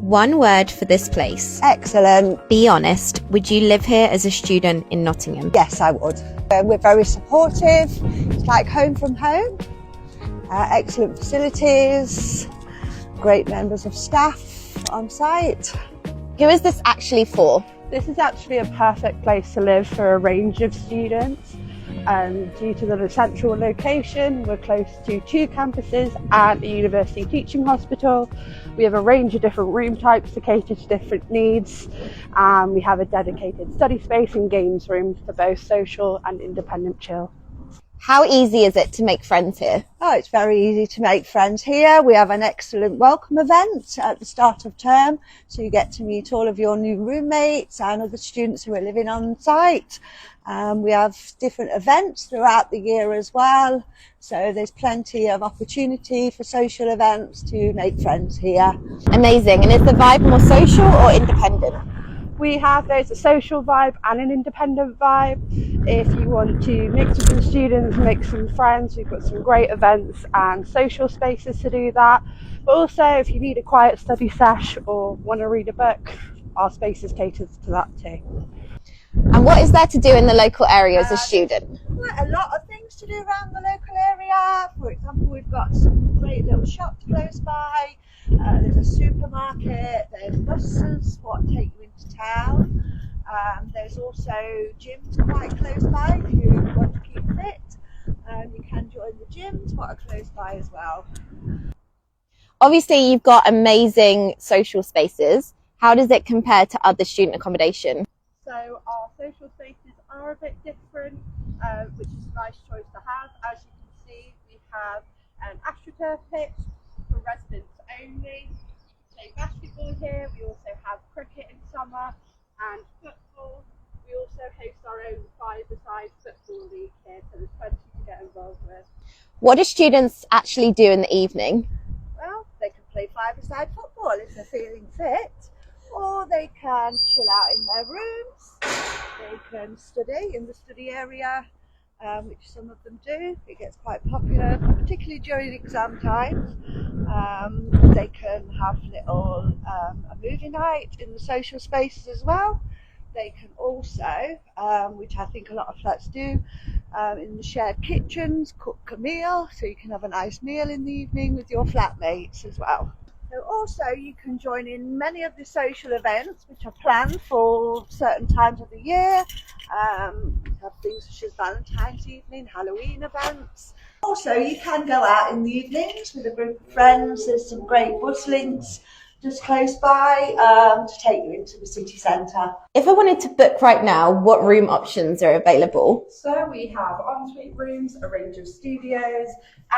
One word for this place. Excellent. Be honest, would you live here as a student in Nottingham? Yes, I would. We're very supportive. It's like home from home. Excellent facilities, great members of staff on site. Who is this actually for? This is actually a perfect place to live for a range of students. Due to the central location, we're close to 2 campuses and a university teaching hospital. We have a range of different room types to cater to different needs. We have a dedicated study space and games room for both social and independent chill. How easy is it to make friends here? Oh, it's very easy to make friends here. We have an excellent welcome event at the start of term, so you get to meet all of your new roommates and other students who are living on site. We have different events throughout the year as well, so there's plenty of opportunity for social events to make friends here. Amazing. And is the vibe more social or independent? We have both a social vibe and an independent vibe. If you want to mix with the students, make some friends, we've got some great events and social spaces to do that. But also, if you need a quiet study sesh or want to read a book, our spaces cater to that too. And what is there to do in the local area as a student? Quite a lot of things to do around the local area. For example, we've got some great little shops close by. There's a supermarket, there's buses what take you into town. There's also gyms quite close by if you want to keep fit. You can join the gyms what are close by as well. Obviously, you've got amazing social spaces. How does it compare to other student accommodation? So our social spaces are a bit different, which is a nice choice to have. As you can see, we have an Astroturf pitch for residents only. Play basketball here. We also have cricket in summer and football. We also host our own five-a-side football league here, so there's plenty to get involved with. What do students actually do in the evening? Well, they can play five-a-side football if they're feeling fit, or they can chill out in their rooms. They can study in the study area, which some of them do. It gets quite popular, particularly during exam times. They can have a movie night in the social spaces as well. They can also, which I think a lot of flats do, in the shared kitchens, cook a meal, so you can have a nice meal in the evening with your flatmates as well. So also you can join in many of the social events which are planned for certain times of the year. We have things such as Valentine's evening, Halloween events. Also you can go out in the evenings with a group of friends. There's some great bus links just close by to take you into the city centre. If I wanted to book right now, what room options are available? So we have ensuite rooms, a range of studios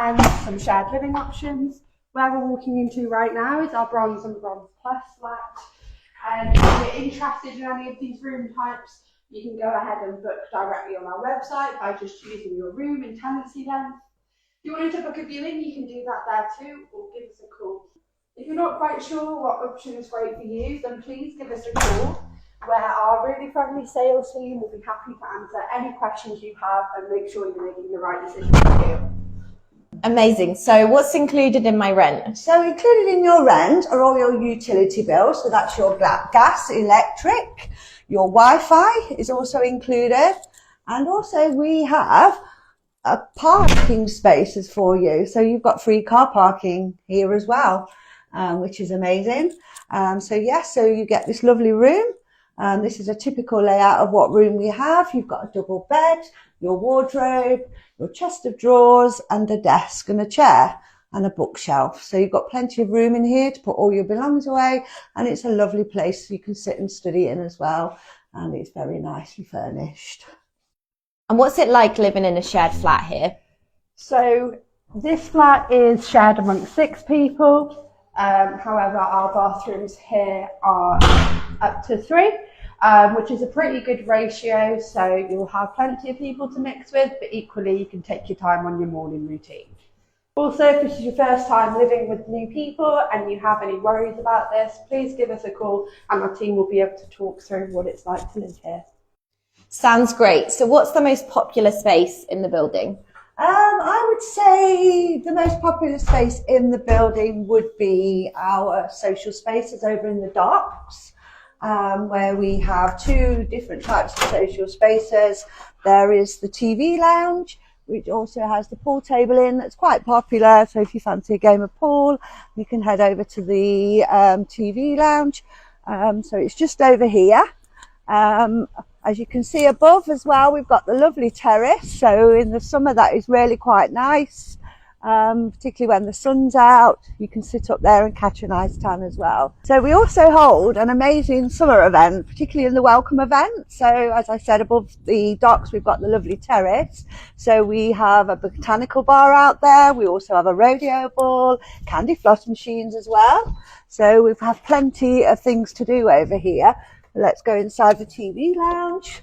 and some shared living options. Where we're walking into right now is our Bronze and Bronze Plus flat. And if you're interested in any of these room types, you can go ahead and book directly on our website by just choosing your room and tenancy length. If you wanted to book a viewing, you can do that there too, or give us a call. If you're not quite sure what option is great for you, then please give us a call, where our really friendly sales team will be happy to answer any questions you have and make sure you're making the right decision for you. Amazing. So what's included in my rent? So included in your rent are all your utility bills. So that's your gas, electric, your Wi-Fi is also included. And also we have parking spaces for you. So you've got free car parking here as well, which is amazing. So you get this lovely room. This is a typical layout of what room we have. You've got a double bed, your wardrobe, your chest of drawers and a desk and a chair and a bookshelf. So you've got plenty of room in here to put all your belongings away, and it's a lovely place you can sit and study in as well, and it's very nicely furnished. And what's it like living in a shared flat here? So this flat is shared amongst 6 people. However, our bathrooms here are up to 3. Which is a pretty good ratio, so you'll have plenty of people to mix with, but equally you can take your time on your morning routine. Also, if this is your first time living with new people and you have any worries about this, please give us a call and our team will be able to talk through what it's like to live here. Sounds great. So what's the most popular space in the building? I would say the most popular space in the building would be our social spaces over in the docks, where we have two different types of social spaces. There is the TV lounge, which also has the pool table in. That's quite popular. So if you fancy a game of pool, you can head over to the TV lounge. So it's just over here. As you can see above as well, we've got the lovely terrace. So in the summer, that is really quite nice, particularly when the sun's out. You can sit up there and catch a nice tan as well. So we also hold an amazing summer event, particularly in the welcome event. So as I said, above the docks, we've got the lovely terrace. So we have a botanical bar out there. We also have a rodeo ball, candy floss machines as well. So we have plenty of things to do over here. Let's go inside the TV lounge.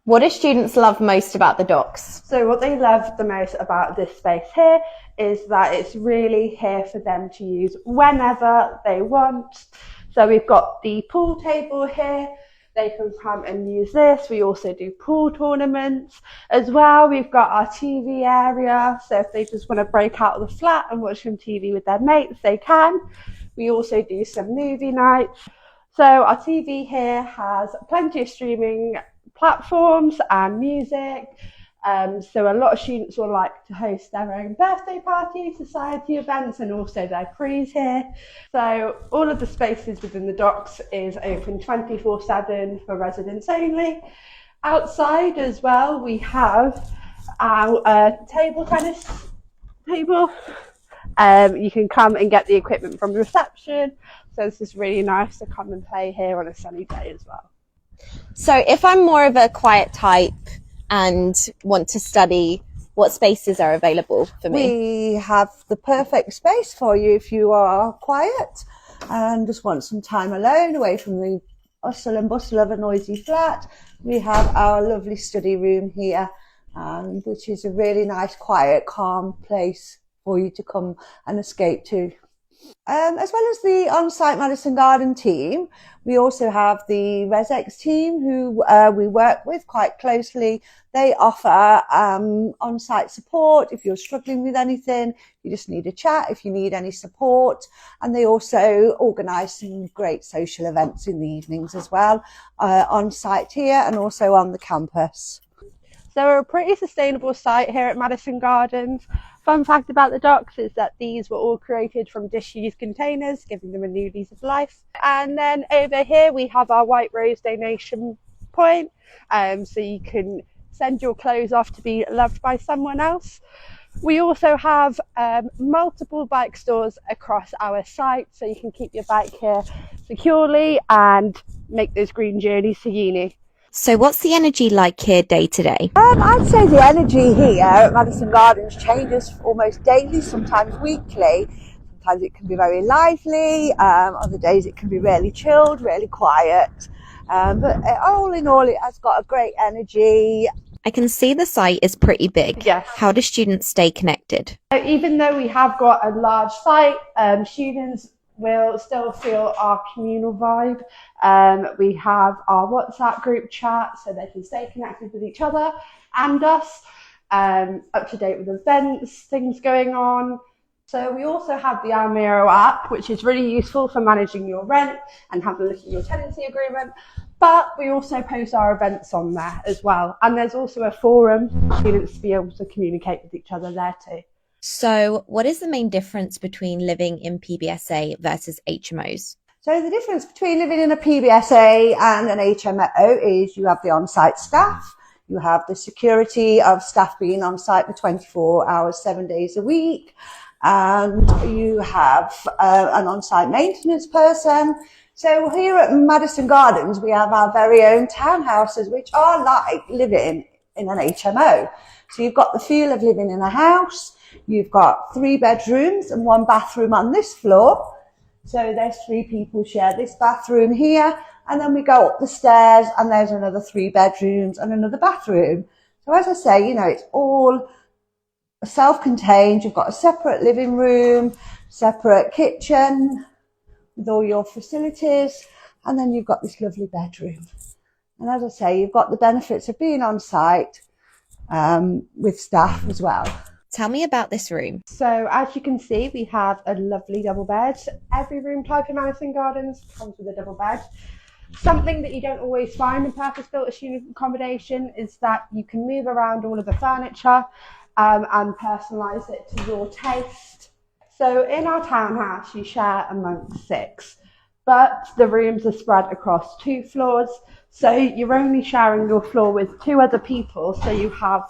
What do students love most about the docks? So what they love the most about this space here is that it's really here for them to use whenever they want. So we've got the pool table here. They can come and use this. We also do pool tournaments as well. We've got our TV area. So if they just want to break out of the flat and watch some TV with their mates, they can. We also do some movie nights. So our TV here has plenty of streaming platforms and music. So a lot of students will like to host their own birthday parties, society events, and also their cruise here. So all of the spaces within the docks is open 24/7 for residents only. Outside as well, we have our table tennis table. You can come and get the equipment from the reception. So this is really nice to come and play here on a sunny day as well. So if I'm more of a quiet type and want to study, what spaces are available for me? We have the perfect space for you if you are quiet and just want some time alone, away from the hustle and bustle of a noisy flat. We have our lovely study room here, which is a really nice, quiet, calm place for you to come and escape to. As well as the on-site Madison Garden team, we also have the ResX team who we work with quite closely. They offer on-site support if you're struggling with anything, you just need a chat if you need any support. And they also organise some great social events in the evenings as well, on-site here and also on the campus. So we're a pretty sustainable site here at Madison Gardens. Fun fact about the docks is that these were all created from disused containers, giving them a new lease of life. And then over here we have our White Rose donation point, so you can send your clothes off to be loved by someone else. We also have multiple bike stores across our site, so you can keep your bike here securely and make those green journeys to uni. So what's the energy like here day to day? I'd say the energy here at Madison Gardens changes almost daily, sometimes weekly. Sometimes it can be very lively, other days it can be really chilled, really quiet. But all in all, it has got a great energy. I can see the site is pretty big. Yes. How do students stay connected? So even though we have got a large site, students will still feel our communal vibe. We have our WhatsApp group chat so they can stay connected with each other and us, up to date with events, things going on. So we also have the Almiro app, which is really useful for managing your rent and having a look at your tenancy agreement. But we also post our events on there as well. And there's also a forum for students to be able to communicate with each other there too. So what is the main difference between living in PBSA versus HMOs? So the difference between living in a PBSA and an HMO is you have the on-site staff, you have the security of staff being on site for 24 hours, 7 days a week, and you have an on-site maintenance person. So here at Madison Gardens, we have our very own townhouses, which are like living in an HMO. So you've got the feel of living in a house. You've got 3 bedrooms and 1 bathroom on this floor. So there's 3 people share this bathroom here. And then we go up the stairs and there's another 3 bedrooms and another bathroom. So as I say, you know, it's all self-contained. You've got a separate living room, separate kitchen with all your facilities. And then you've got this lovely bedroom. And as I say, you've got the benefits of being on site with staff as well. Tell me about this room. So as you can see, we have a lovely double bed. Every room type in Madison Gardens comes with a double bed. Something that you don't always find in purpose-built student accommodation is that you can move around all of the furniture and personalise it to your taste. So in our townhouse, you share amongst 6, but the rooms are spread across 2 floors. So you're only sharing your floor with 2 other people, so you have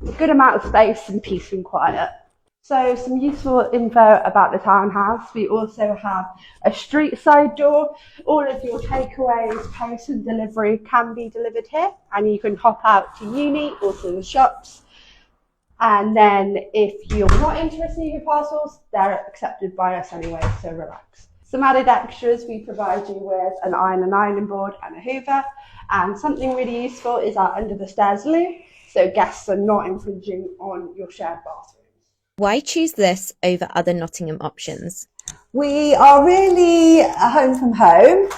a good amount of space and peace and quiet. So some useful info about the townhouse. We also have a street side door. All of your takeaways, post and delivery can be delivered here, and you can hop out to uni or to the shops. And then if you're not into receiving parcels, they're accepted by us anyway, so relax. Some added extras, we provide you with an iron and ironing board and a hoover. And something really useful is our under the stairs loo, so guests are not infringing on your shared bathrooms. Why choose this over other Nottingham options? We are really a home from home.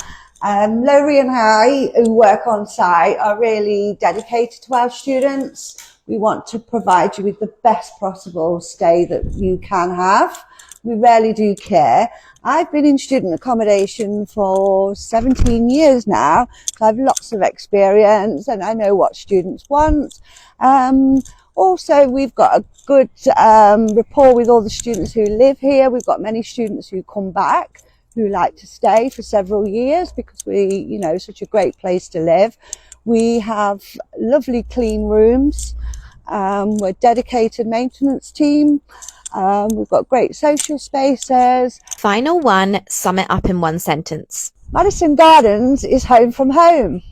Lowri and I, who work on site, are really dedicated to our students. We want to provide you with the best possible stay that you can have. We really do care. I've been in student accommodation for 17 years now, so I have lots of experience and I know what students want. Also, we've got a good rapport with all the students who live here. We've got many students who come back, who like to stay for several years because such a great place to live. We have lovely clean rooms. We're a dedicated maintenance team. We've got great social spaces. Final one, sum it up in one sentence. Madison Gardens is home from home.